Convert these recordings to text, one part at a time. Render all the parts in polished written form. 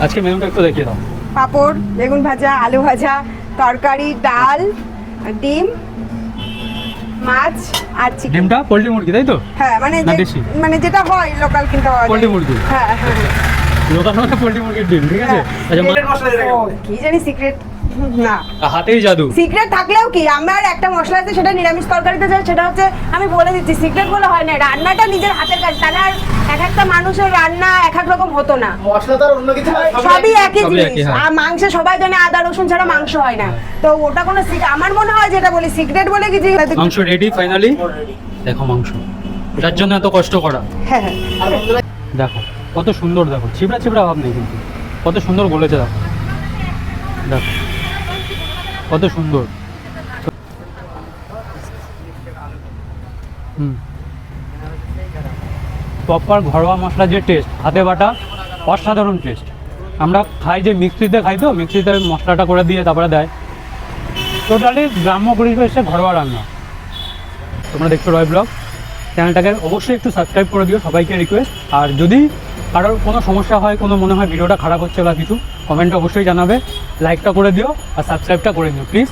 আজকে মেনুটা একটু দেখিয়ে দাও। পাঁপড়, বেগুন ভাজা, আলু ভাজা, তরকারি, ডাল, ডিম, মাছ আর চিকেন। ডিমটা পোল্ট্রি মুরগি তাই তো? হ্যাঁ, মানে যেটা হয় লোকাল কিনতে হয় পোল্ট্রি মুরগি। হ্যাঁ হ্যাঁ, লোকাল মানে পোল্ট্রি মুরগির ডিম, ঠিক আছে? কি জানি সিক্রেট না, হাতেই জাদু। সিক্রেট থাকলেও কি, আমার একটা মশলা আছে সেটা নিরামিষ তরকারিতে যায়, সেটা হচ্ছে আমি বলে দিচ্ছি, সিক্রেট বলে হয় না, রান্নাটা নিজের হাতের কাজ। তাহলে আর এক একটা মানুষের রান্না এক এক রকম হতো না, মশলাদার অন্য কিছু সবই একই জিনিস। আর মাংসে সবাই জানে আদা রসুন ছাড়া মাংস হয় না, তো ওটা কোনো আমার মনে হয় যেটা বলি সিক্রেট বলে কিছু। মাংস রেডি ফাইনালি। দেখো মাংস, যার জন্য এত কষ্ট করা। হ্যাঁ হ্যাঁ, দেখো কত সুন্দর, দেখো ছিবড়া ছিবড়া ভাব নেই কিন্তু কত সুন্দর বলেছে। দেখো দেখো কত সুন্দর। প্রপার ঘরোয়া মশলা যে টেস্ট, হাতে বাটা, অসাধারণ টেস্ট। আমরা খাই যে মিক্সিতে খাই, তো মিক্সিতে মশলাটা করে দিয়ে তারপরে দেয়। টোটালি গ্রাম্য পরিবেশে ঘরোয়া রান্না। তোমরা দেখছো রয় ব্লগ চ্যানেলটাকে অবশ্যই একটু সাবস্ক্রাইব করে দিও, সবাইকে রিকোয়েস্ট। আর যদি কারোর কোনো সমস্যা হয়, কোনো মনে হয় ভিডিওটা খারাপ হচ্ছে বা কিছু, কমেন্টে অবশ্যই জানাবে, লাইকটা করে দিও আর সাবস্ক্রাইবটা করে দিও প্লিজ।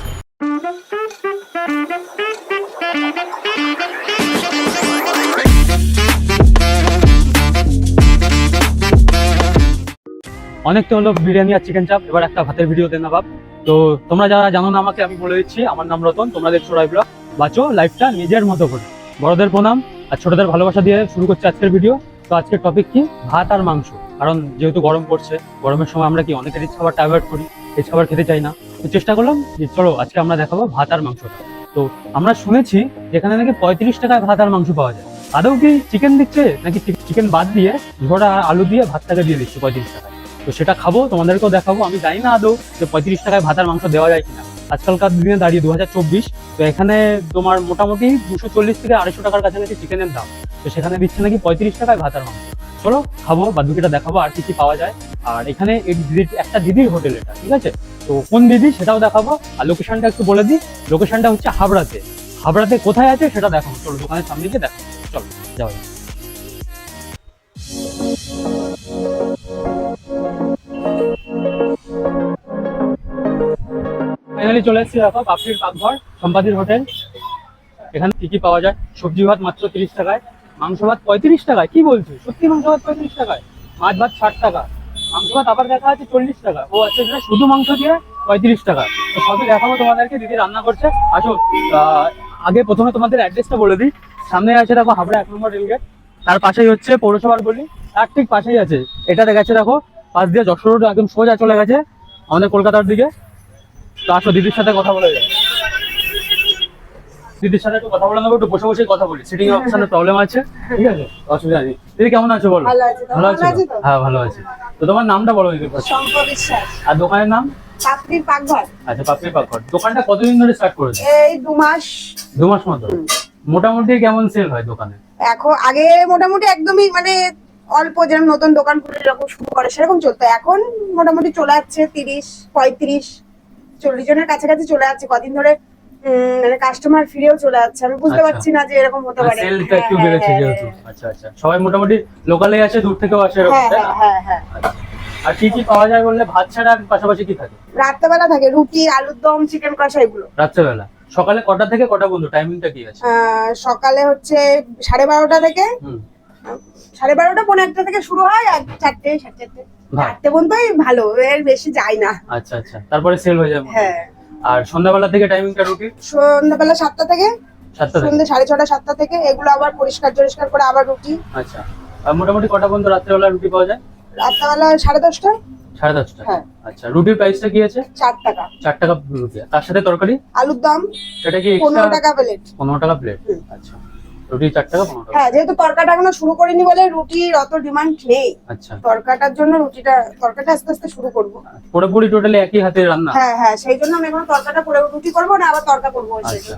অনেক তো হলো বিরিয়ানি আর চিকেন চাপ, এবার একটা ভাতের ভিডিও দেন না বাপ। তো তোমরা যারা জানো না আমাকে, আমি বলে দিচ্ছি, আমার নাম রতন, তোমরা দেখছো রয় ব্লগ। বাঁচো লাইফটা নিজের মতো করে। বড়দের প্রণাম আর ছোটদের ভালোবাসা দিয়ে শুরু করছে আজকের ভিডিও। তো আজকের টপিক কি? ভাত আর মাংস। কারণ যেহেতু গরম পড়ছে, গরমের সময় আমরা কি অনেকের রিচ খাবারটা অ্যাভয়েড করি, রিচ খাবার খেতে চাই না। তো চেষ্টা করলাম যে চলো আজকে আমরা দেখাবো ভাত আর মাংসটা। তো আমরা শুনেছি যেখানে নাকি 35 টাকায় ভাত আর মাংস পাওয়া যায়। আদৌ কি চিকেন দিচ্ছে নাকি চিকেন বাদ দিয়ে ঝোড়া আলু দিয়ে ভাতটাকে দিয়ে দিচ্ছে 35 টাকায়? তো সেটা খাবো, তোমাদেরকেও দেখাবো। আমি জানি না আদৌ যে 35 টাকায় ভাত আর মাংস দেওয়া যায় কিনা। আজকালকার দিনে দাঁড়িয়ে 2024, তো এখানে তোমার মোটামুটি 240 থেকে 250 টাকার কাছাকাছি চিকেনের দাম। তো সেখানে দিচ্ছে নাকি 35 টাকায় ভাত আর মাংস। চলো খাবো, বাদুকিটা দেখাবো আর কি পাওয়া যায়। আর এখানে একটা দিদির হোটেল এটা, ঠিক আছে? তো কোন দিদি সেটাও দেখাবো। আর লোকেশনটা একটু বলে দিই, লোকেশনটা হচ্ছে হাবড়াতে। হাবড়াতে কোথায় আছে সেটা দেখাবো, চলো দোকানের সামনে গিয়ে দেখো। চলো যাও। ফাইনালি চলে এসেছি, দেখো পাপড়ির পাকঘর, সম্পাদির হোটেল। এখানে কি পাওয়া যায়? সবজি ভাত মাত্র 30 টাকায়, মাংস ভাত 35 টাকায়। কি বলছো? সত্যি মাংস ভাত 35 টাকায়, মাছ ভাত 60 টাকা, মাংস ভাত আবার দেখা আছে 40 টাকা। ও আচ্ছা, এখানে শুধু মাংস দিয়ে 35 টাকা। তো সবই দেখাবো তোমাদেরকে, দিদি রান্না করছে। আসো আগে প্রথমে তোমাদের অ্যাড্রেসটা বলে দিই। সামনে আছে দেখো হাবড়া 1 নম্বর রেলগেট, তার পাশেই হচ্ছে পৌরসভার গলি, তার ঠিক পাশেই আছে এটা দেখাচ্ছে দেখো, পাশ দিয়ে যশোর রোড একদম সোজা চলে গেছে আমাদের কলকাতার দিকে। তো আসো দিদির সাথে কথা বলে যাই। দিদির সাথে একটু কথা বলে নেবো, একটু বসে বসে কথা বলি, সিটিং অপশনের প্রবলেম আছে, ঠিক আছে? অসুবিধা নেই। দিদি কেমন আছো বলো? ভালো আছো? হ্যাঁ ভালো আছি। তো তোমার নামটা বলো দিদি। শঙ্কর বিশ্বাস। আর দোকানের নাম? পাপড়ির পাকঘর। আচ্ছা, পাপড়ির পাকঘর। দোকানটা কতদিন ধরে স্টার্ট করেছে? এই 2 মাস। 2 মাস মতো। মোটামুটি কেমন সেল হয় দোকানে? এখন আগে মোটামুটি একদমই মানে অল্প, যেরকম নতুন দোকান খুলে যখন শুরু করে সেরকম চলতো। এখন মোটামুটি চলে যাচ্ছে 30, 35, 40 জনের কাছাকাছি চলে যাচ্ছে কদিন ধরে। মানে কাস্টমার ফিরেও চলে যাচ্ছে। আমি বুঝতে পারছি না যে এরকম হতে পারে। সেলটা একটু বেড়েছে যেহেতু। আচ্ছা আচ্ছা, সবাই মোটামুটি লোকালে আছে, দূর থেকেও আসে এরকম। হ্যাঁ হ্যাঁ। আর কি পাওয়া যায় বললে? ভাত ছাড়া পাশাপাশি কি থাকে? রাত্রেবেলা থাকে রুটি, আলুর দম, চিকেন কষা, এগুলো। রাত্রেবেলা। সকালে কটা থেকে কটা পর্যন্ত টাইমিংটা কি আছে? সকালে হচ্ছে 12:30 থেকে 12:30, 1:45 থেকে শুরু হয়, আর 4টে 4:30 পর্যন্তই ভালো, এর বেশি যায় না। আচ্ছা আচ্ছা, তারপরে সেল হয়ে যাবে। হ্যাঁ। আর সন্ধ্যাবেলা থেকে টাইমিংটা রুটি? সন্ধ্যাবেলা 7টা থেকে, 7টা থেকে সন্ধ্যে 6:30, 7টা থেকে, এগুলো আবার পরিষ্কার করে আবার রুটি। আচ্ছা। আর মোটামুটি কটা পর্যন্ত রাত্রেবেলা রুটি পাওয়া যায়? রাত্রেবেলা 10:30। 10:30। হ্যাঁ। আচ্ছা, রুটির প্রাইসটা কি আছে? 4 টাকা। 4 টাকা রুটি, তার সাথে তরকারি? আলুর দম সেটা কি 15 টাকা প্লেট। 15 টাকা প্লেট। আচ্ছা, রুটি 4 টাকা 15 টাকা। হ্যাঁ, যেহেতু তরকাটা এখনো শুরু করিনি বলে রুটির অত ডিমান্ড নেই। আচ্ছা, তরকাটার জন্য তরকাটা আস্তে আস্তে শুরু করব। পুরোপুরি টোটালি একই হাতে রান্না? হ্যাঁ, সেই জন্য আমি এখন তরকাটা পুরো রুটি করব না, আবার তরকা করব। আচ্ছা,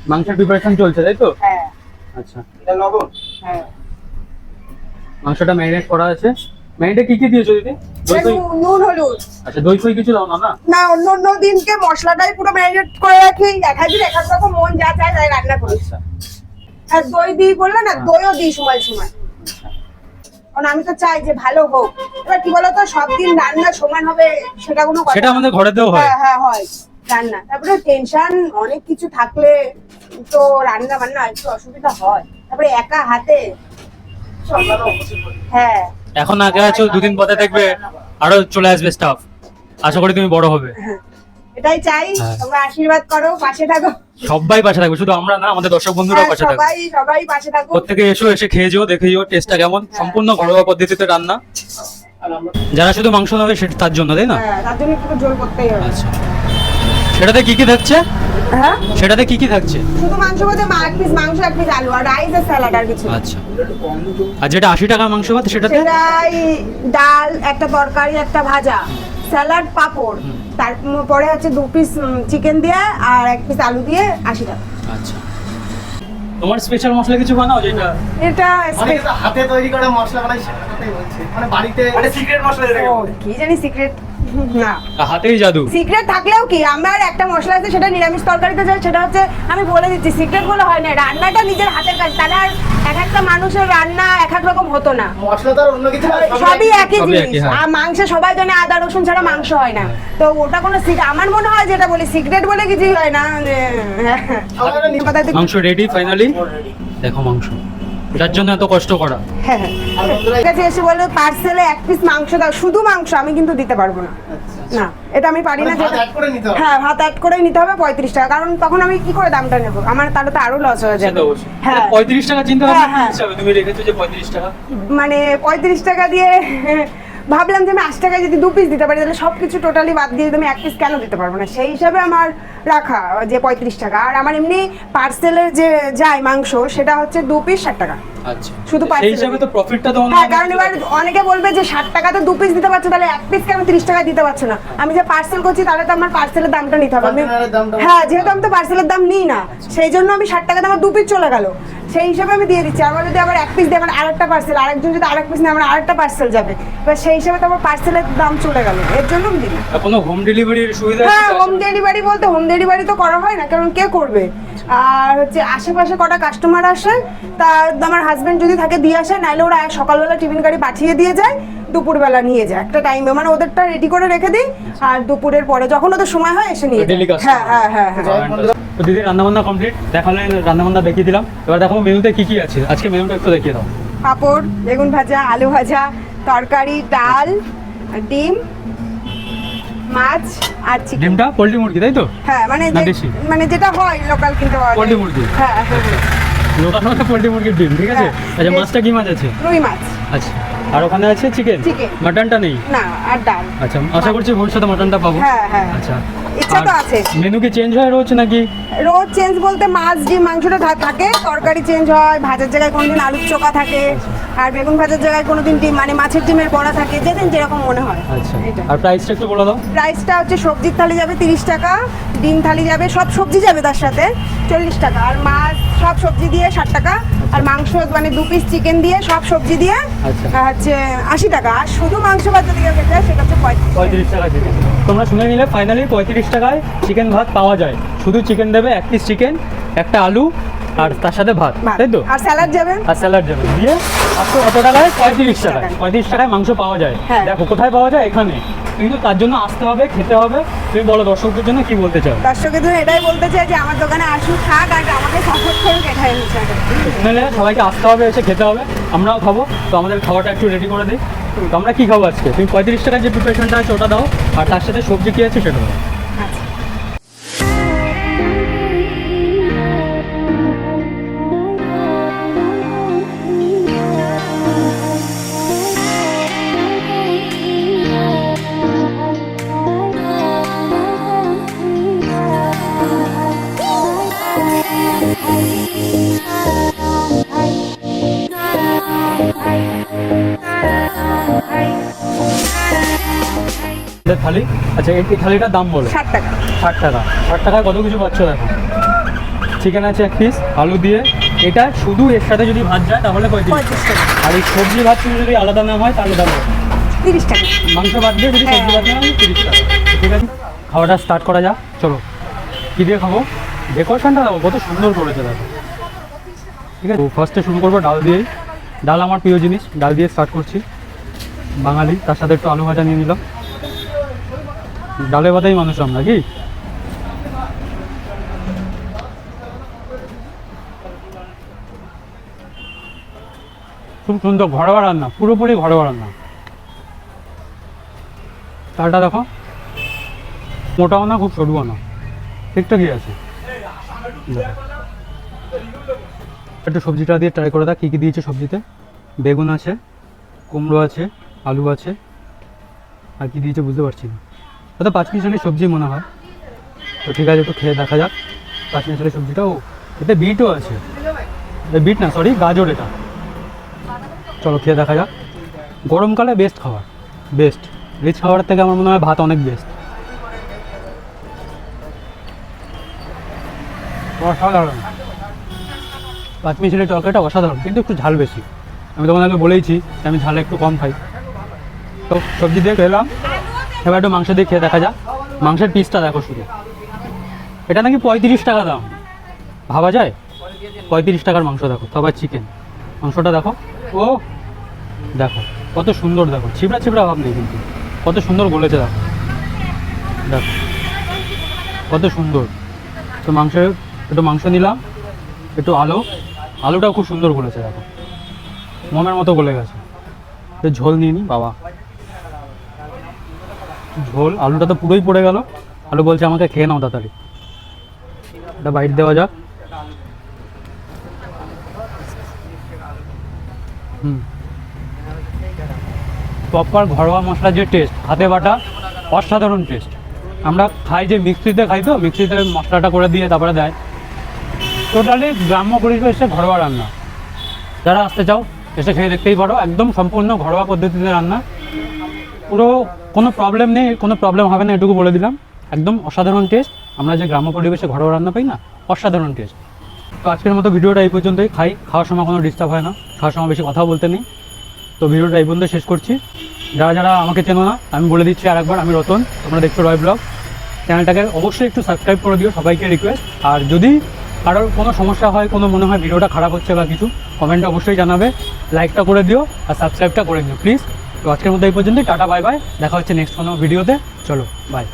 মাংসের প্রিপারেশন চলছে তাই তো? হ্যাঁ। আচ্ছা, এটা লবণ। হ্যাঁ, মাংসটা ম্যারিনেট করা আছে। ম্যারিনেটে কি দিয়েছো দিদি? নুন, হলুদ। আচ্ছা, দই ফই কিছু দাও না? না, অন্য দিনকে মশলাটাই পুরো ম্যারিনেট করে রাখি। এক এক রকম মন যা চায় তাই রান্না করি। আচ্ছা। আর দই দিই বললে না, দইও দিই সময় সময়। কারণ আমি তো চাই যে ভালো হোক। এবার কি বলতো, সব দিন রান্না সমান হবে সেটা কোনো কথা সেটা না। আমাদের ঘরেতেও হয়। হ্যাঁ হয় রান্না, তারপরে টেনশন অনেক কিছু থাকলে তো রান্না বান্না একটু অসুবিধা হয়, তারপরে একা হাতে। হ্যাঁ এখন আগে আছো, দুদিন পরে দেখবে আরো চলে আসবে স্টাফ। আশা করি তুমি বড় হবে। এটাই চাই, হ্যাঁ। তোমরা আশীর্বাদ করো, পাশে থাকো। সবাই পাশে থাকবে, শুধু আমরা না, আমাদের দর্শক বন্ধুরাও হ্যাঁ, পাশে থাকবে। সবাই পাশে থাকো। প্রত্যেকে এসো, এসে খেয়ে যেও, দেখে যেও টেস্টটা কেমন। সম্পূর্ণ ঘরোয়া পদ্ধতিতে রান্না, যারা শুধু মাংস নেবে সেটা তার জন্য, তাই না? হ্যাঁ, তার জন্য একটু জোর করতেই হবে। আচ্ছা, সেটাতে কি কি থাকছে? হ্যাঁ, সেটাতে কি কি থাকছে? শুধু মাংস বলতে এক পিস মাংস, এক পিস আলু আর রাইস আর স্যালাড আর কিছু না। আচ্ছা, আর যেটা 80 টাকার মাংস ভাত সেটাতে? সেটাই ডাল, একটা তরকারি, একটা ভাজা, স্যালাড, পাঁপড়, তারপরে হচ্ছে 2 পিস চিকেন দিয়ে আর 1 পিস আলু দিয়ে 80 টাকা। আচ্ছা, তোমার স্পেশাল মশলা কিছু বানাও যেটা? এটা অনেকে তো হাতে তৈরি করা মশলা বানায়, সেটার কথাই বলছি। মানে বাড়িতে মানে সিক্রেট মশলা যেটাকে বলে। কি জানি সিক্রেট না, হাতেই জাদু। সিক্রেট থাকলেও কি, আমার একটা মশলা আছে সেটা নিরামিষ তরকারিতে যায়, সেটা হচ্ছে আমি বলে দিচ্ছি, সিক্রেট বলে হয় না, রান্নাটা নিজের হাতের কাজ, তাহলে আর এক একটা মানুষের রান্না এক এক রকম হতো না। মশলা তো আর অন্য কিছু না, সবই একই সবই জিনিস। একই, হ্যাঁ। আর মাংসে সবাই জানে আদা রসুন ছাড়া মাংস হয় না, তো ওটা কোনো আমার মনে হয় যেটা বলি সিক্রেট বলে কিছুই হয় না। আমরা নিম পাতা মাংস রেডি ফাইনালি, দেখো মাংস, যার জন্য এত কষ্ট করা। হ্যাঁ আর বন্ধুরা ঠিক আছে, এসে বললো পার্সেলে 1 পিস মাংস দাও, শুধু মাংস, আমি কিন্তু দিতে পারবো না। না, এটা আমি পারি না। মানে ভাত add করে নিতে হবে? হ্যাঁ, ভাত অ্যাড করে নিতে হবে 35 টাকা, কারণ তখন আমি কি করে দামটা নেবো, আমার তাহলে তো আরো লস হয়ে যাবে। হ্যাঁ, 35 টাকা চিন্তা হ্যাঁ, ভাবনা হ্যাঁ। হিসাবে তুমি রেখেছো যে 35 টাকা। মানে 35 টাকা দিয়ে ভাবলাম যে আমি 80 টাকায় যদি 2 পিস দিতে পারি, তাহলে সবকিছু টোটালি বাদ দিয়ে তুমি 1 পিস কেন দিতে পারবো না, সেই হিসাবে আমার রাখা যে 35 টাকা। আর আমার এমনি পার্সেলের যে যায় মাংস সেটা হচ্ছে 2 পিস 60 টাকা। আচ্ছা, শুধু সেই parcel হিসাবে এ। তো প্রফিটটা তো হ্যাঁ, কারণ এবার অনেকে বলবে যে 60 টাকাতে 2 পিস দিতে পারছো, তাহলে 1 পিস কেন 30 টাকায় দিতে পারছো না। আমি যে পার্সেল করছি তাহলে তো আমার পার্সেলের দামটা নিতে হবে। Container এর দামটা- হ্যাঁ, যেহেতু আমি তো পার্সেলের দাম নিই না, সেই জন্য আমি 60 টাকাতে আমার 2 পিস চলে গেল, সেই হিসাবে আমি দিয়ে দিচ্ছি। আমার যদি আবার 1 পিস দিয়ে আমার আরেকটা পার্সেল, আরেকজন যদি আরেক পিস নেয় আমার আরেকটা পার্সেল যাবে, এবার সেই হিসাবে তো আমার পার্সেলের দাম চলে গেল, এর জন্য আমি দিই। কোনো হোম ডেলিভারির সুবিধা হ্যাঁ, আছে? হোম ডেলিভারি বলতে হোম ডেলিভারি তো করা হয় না, কারণ কে করবে। আর হচ্ছে আশেপাশে কটা কাস্টমার আসে, তা আমার হাজবেন্ড যদি থাকে দিয়ে আসে, নাইলে ওরা সকালবেলা টিফিন গাড়ি পাঠিয়ে দিয়ে যায়, দুপুরবেলা নিয়ে যায় একটা টাইমে, মানে ওদেরটা রেডি করে রেখে দিই, আর দুপুরের পরে যখন ওদের সময় হয় এসে নিয়ে যায়। Daily customer। হ্যাঁ হ্যাঁ হ্যাঁ হ্যাঁ। তো দিদি রান্না বান্না কমপ্লিট, দেখালে রান্না বান্না দেখিয়ে দিলাম। এবার দেখো মেনুতে কি কি আছে, আজকে মেনুটা একটু দেখিয়ে দাও। পাঁপড়, বেগুন ভাজা, আলু ভাজা, তরকারি, ডাল, ডিম, মাছ আর চিকেন। ডিমটা পোল্ট্রি মুরগি, তাই তো? হ্যাঁ, মানে না দেশি? মানে যেটা হয় লোকাল কিনতে পাওয়া যায়। পোল্ট্রি মুরগি। হ্যাঁ হ্যাঁ হ্যাঁ। লোকাল মানে পোল্ট্রি মুরগির ডিম, ঠিক আছে। হ্যাঁ। আচ্ছা, মাছটা কি মাছ আছে? রুই মাছ। আচ্ছা, আর ওখানে আছে চিকেন? Chicken। মাটনটা নেই? না, আর ডাল। আচ্ছা, আশা করছি ভবিষ্যতে মাটনটা পাবো। হ্যাঁ হ্যাঁ। আচ্ছা, ইচ্ছা তো আছে। মেনু কি চেঞ্জ হয় রোজ নাকি? রোজ চেঞ্জ বলতে মাছ, ডিম, মাংসটা থাকে, তরকারি চেঞ্জ হয়, ভাজার জায়গায় কোনোদিন আলুর চোখা থাকে, আর বেগুন ভাজার জায়গায় কোনোদিন ডিম মানে মাছের ডিমের বড়া থাকে, যেদিন যেরকম মনে হয়। আচ্ছা, এটা। আর প্রাইসটা একটু বলে দাও। প্রাইসটা হচ্ছে সবজির থালি যাবে 30 টাকা, ডিম থালি যাবে, সব সবজি যাবে তার সাথে 40 টাকা, আর মাছ সব সবজি দিয়ে 60 টাকা, আর মাংস মানে 2 পিস চিকেন দিয়ে সব সবজি দিয়ে আচ্ছা। হচ্ছে 80 টাকা, আর শুধু মাংস ভাত যদি খেতে হয় সেটা হচ্ছে 35 টাকা চিকেন। তোমরা শুনে নিলে ফাইনালি 35 টাকায় চিকেন ভাত পাওয়া যায়। শুধু চিকেন দেবে, 1 পিস চিকেন, একটা আলু, আর তার সাথে ভাত, তাই তো? আর স্যালাড যাবে। আর স্যালাড যাবে দিয়ে মাত্র কত টাকায়? 35 টাকায়। 35 টাকায় মাংস পাওয়া যায়। হ্যাঁ। দেখো কোথায় পাওয়া যায়, এখানে। কিন্তু তার জন্য আসতে হবে, খেতে হবে। তুমি বলো দর্শকদের জন্য কি বলতে চাও? দর্শকের জন্য এটাই বলতে চাই যে আমার দোকানে আসুন, থাক, আর আমাকে সাপোর্ট করুক, এটাই হচ্ছে। শুনেলে সবাইকে আসতে হবে, এসে খেতে হবে। আমরাও খাবো, তো আমাদের খাওয়াটা একটু রেডি করে দিই। তো আমরা কি খাবো আজকে? তুমি 35 টাকার যে প্রিপারেশনটা আছে ওটা দাও, আর তার সাথে সবজি কি আছে সেটা দাও। আচ্ছা। আমাদের থালি, আচ্ছা এই থালিটার দাম বলো। 60 টাকা। 60 টাকা। 60 টাকায় কত কিছু পাচ্ছ দেখো। চিকেন আছে 1 পিস, আলু দিয়ে। এটা শুধু এর সাথে যদি ভাত যায় তাহলে 35 টাকা। 35 টাকা। আর এই সবজি ভাত তুমি যদি আলাদা না হয় তাহলে দাম 30 টাকা। মাংস ভাত দিয়ে যদি সবজি ভাত না হয় 30 টাকা। ঠিক আছে, খাওয়াটা স্টার্ট করা যাক। চলো, কী দিয়ে খাবো? ডেকোরেশনটা দেখো কত সুন্দর করেছে দেখো। ঠিক আছে, ফার্স্টে শুরু করবো ডাল দিয়েই। ডাল আমার প্রিয় জিনিস, ডাল দিয়ে স্টার্ট করছি। বাঙালি, তার সাথে একটু আলু ভাজা নিয়ে নিলাম। ডালে ভাতেই মানুষ আমরা, কি? খুব সুন্দর ঘরোয়া রান্না, পুরোপুরি ঘরোয়া রান্না। চালটা দেখো, মোটাও না খুব সরুও না, ঠিকঠাকই আছে। একটু সবজিটা দিয়ে ট্রাই করে দেখ কী কী দিয়েছে সবজিতে। বেগুন আছে, কুমড়ো আছে, আলু আছে, আর কি দিয়েছে বুঝতে পারছি না। হয়তো পাঁচমিশালি সবজি মনে হয়। তো ঠিক আছে, একটু খেয়ে দেখা যাক পাঁচমিশালি সবজিটা। ও, এতে বিটও আছে। বিট না, সরি, গাজর এটা। চলো খেয়ে দেখা যাক। গরমকালে বেস্ট খাবার, বেস্ট। রিচ খাবারের থেকে আমার মনে হয় ভাত অনেক বেস্ট। অসাধারণ। পাঁচমিশালি তরকারিটা অসাধারণ, কিন্তু একটু ঝাল বেশি। আমি তোমাদেরকে বলেইছি যে আমি ঝাল একটু কম খাই। তো সবজি দিয়ে খেলাম, এবার একটু মাংস দিয়ে খেয়ে দেখা যাক। মাংসের পিসটা দেখো শুধু, এটা নাকি 35 টাকা দাম। ভাবা যায়? 35 টাকার মাংস দেখো, তবে চিকেন। মাংসটা দেখো, ও দেখো কত সুন্দর, দেখো ছিবড়া ছিবড়া ভাব নেই, কিন্তু কত সুন্দর গলেছে দেখো, দেখো কত সুন্দর। তো একটু মাংস নিলাম, একটু আলুটাও খুব সুন্দর গলেছে দেখো, মনের মতো গলে গেছে। তো ঝোল নিয়ে নিই বাবা, ঝোল। আলুটা তো পুরোই পড়ে গেল। আলু বলছে আমাকে খেয়ে নাও তাড়াতাড়ি। এটা বাইট দেওয়া যাক। প্রপার ঘরোয়া মশলার যে টেস্ট, হাতে বাটা, অসাধারণ টেস্ট। আমরা খাই যে মিক্সিতে খাই, তো মিক্সিতে মশলাটা করে দিয়ে তারপরে দেয়। টোটালি গ্রাম্য পরিবেশে ঘরোয়া রান্না। যারা আসতে চাও এসে খেয়ে দেখতেই পারো, একদম সম্পূর্ণ ঘরোয়া পদ্ধতিতে রান্না। পুরো কোনো প্রবলেম নেই, কোনো প্রবলেম হবে না, এটুকু বলে দিলাম। একদম অসাধারণ টেস্ট। আমরা যে গ্রাম্য পরিবেশে ঘরোয়া রান্না পাই না, অসাধারণ টেস্ট। তো আজকের মতো ভিডিওটা এই পর্যন্তই। খাওয়ার সময় কোনো ডিস্টার্ব হয় না, খাওয়ার সময় বেশি কথা বলতে নেই। তো ভিডিওটা এই পর্যন্ত শেষ করছি। যারা আমাকে চেনো না, আমি বলে দিচ্ছি আরেকবার, আমি রতন, তোমরা দেখছো রয় ব্লগ। চ্যানেলটাকে অবশ্যই একটু সাবস্ক্রাইব করে দিও, সবাইকে রিকোয়েস্ট। আর যদি কারোর কোনো সমস্যা হয়, কোনো মনে হয় ভিডিওটা খারাপ হচ্ছে বা কিছু, কমেন্টে অবশ্যই জানাবে। লাইকটা করে দিও আর সাবস্ক্রাইবটা করে দিও প্লিজ। তো আজকের মতো এই পর্যন্তই, টাটা বাই বাই, দেখা হচ্ছে নেক্সট কোনো ভিডিওতে। চলো বাই।